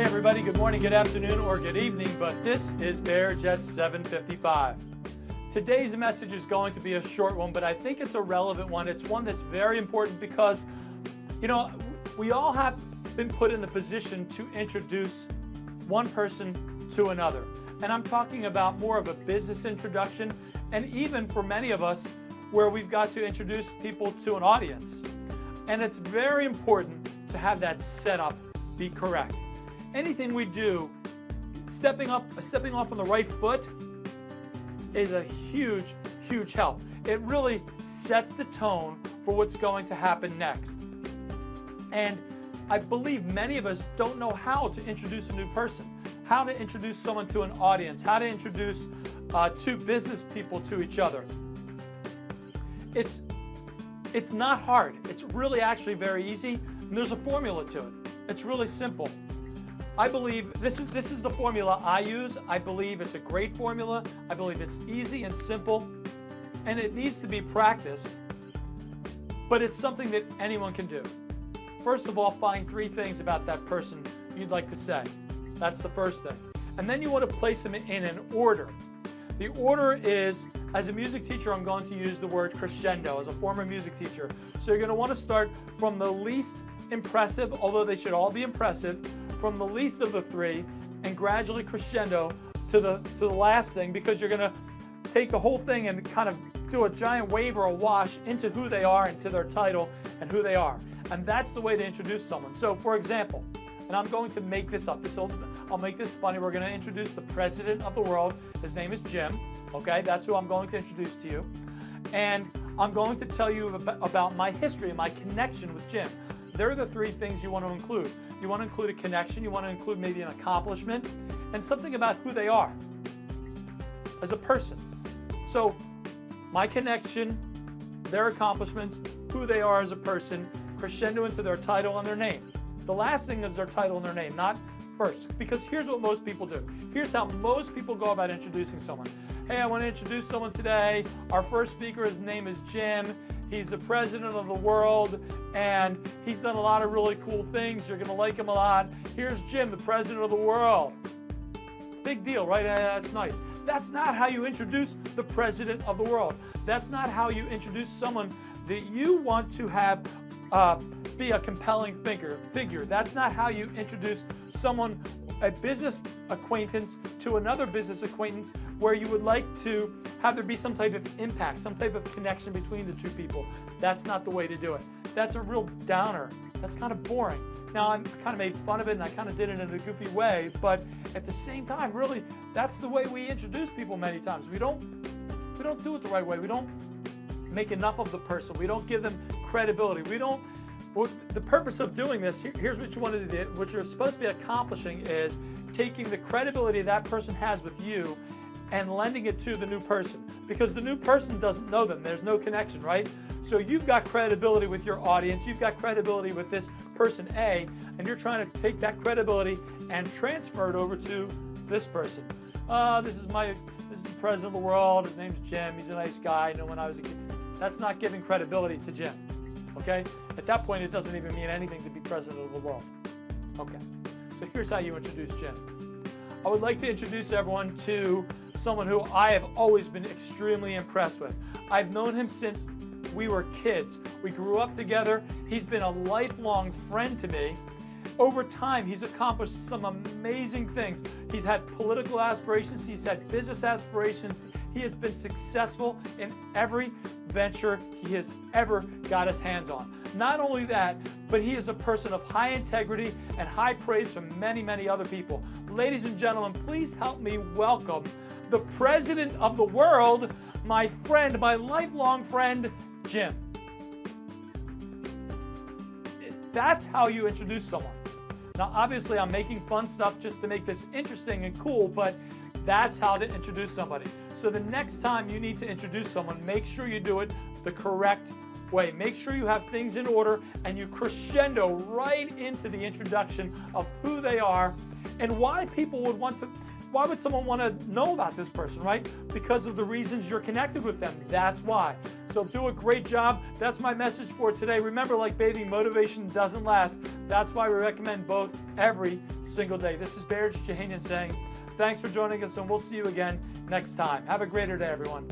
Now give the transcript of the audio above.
Hey everybody, good morning, good afternoon, or good evening, but this is Bear Jet 755. Today's message is going to be a short one, but I think it's a relevant one. It's one that's very important because, we all have been put in the position to introduce one person to another. And I'm talking about more of a business introduction, and even for many of us, where we've got to introduce people to an audience. And it's very important to have that setup be correct. Anything we do, stepping off on the right foot is a huge, huge help. It really sets the tone for what's going to happen next. And I believe many of us don't know how to introduce a new person, how to introduce someone to an audience, how to introduce two business people to each other. It's not hard. It's really actually very easy, and there's a formula to it. It's really simple. I believe this is the formula I use. I believe it's a great formula. I believe it's easy and simple, and it needs to be practiced, but it's something that anyone can do. First of all, find 3 things about that person you'd like to say. That's the first thing. And then you want to place them in an order. The order is, as a music teacher, I'm going to use the word crescendo as a former music teacher. So you're going to want to start from the least impressive, although they should all be impressive, from the least of the 3 and gradually crescendo to the last thing, because you're going to take the whole thing and kind of do a giant wave or a wash into who they are, into their title and who they are. And that's the way to introduce someone. So for example, and I'm going to make this up. I'll make this funny. We're going to introduce the president of the world. His name is Jim. Okay, that's who I'm going to introduce to you. And I'm going to tell you about my history and my connection with Jim. There are the 3 things you want to include. You want to include a connection, you want to include maybe an accomplishment, and something about who they are as a person. So my connection, their accomplishments, who they are as a person, crescendo into their title and their name. The last thing is their title and their name, not first, because here's what most people do. Here's how most people go about introducing someone. Hey, I want to introduce someone today. Our first speaker, his name is Jim. He's the president of the world, and he's done a lot of really cool things. You're going to like him a lot. Here's Jim, the president of the world. Big deal, right? That's nice. That's not how you introduce the president of the world. That's not how you introduce someone that you want to have be a compelling figure. That's not how you introduce someone, a business acquaintance, to another business acquaintance, where you would like to have there be some type of impact, some type of connection between the 2 people. That's not the way to do it. That's a real downer. That's kind of boring. Now, I kind of made fun of it, and I kind of did it in a goofy way, but at the same time, really, that's the way we introduce people many times. We don't do it the right way. We don't make enough of the person. We don't give them credibility. The purpose of doing this, here's what you want to do. What you're supposed to be accomplishing is taking the credibility that person has with you and lending it to the new person, because the new person doesn't know them. There's no connection, right? So you've got credibility with your audience. You've got credibility with this person A, and you're trying to take that credibility and transfer it over to this person. This is the president of the world. His name's Jim. He's a nice guy. I know when I was a kid. That's not giving credibility to Jim. Okay? At that point, it doesn't even mean anything to be president of the world. Okay. So here's how you introduce Jim. I would like to introduce everyone to someone who I have always been extremely impressed with. I've known him since we were kids. We grew up together. He's been a lifelong friend to me. Over time, he's accomplished some amazing things. He's had political aspirations. He's had business aspirations. He has been successful in every venture he has ever got his hands on. Not only that, but he is a person of high integrity and high praise from many, many other people. Ladies and gentlemen, please help me welcome the president of the world, my friend, my lifelong friend, Jim. That's how you introduce someone. Now, obviously, I'm making fun stuff just to make this interesting and cool, but that's how to introduce somebody. So the next time you need to introduce someone, make sure you do it the correct way. Make sure you have things in order and you crescendo right into the introduction of who they are and why people would want to, why would someone want to know about this person, right? Because of the reasons you're connected with them. That's why. So do a great job. That's my message for today. Remember, like bathing, motivation doesn't last. That's why we recommend both every single day. This is Bear Jahanian saying, thanks for joining us, and we'll see you again next time. Have a greater day, everyone.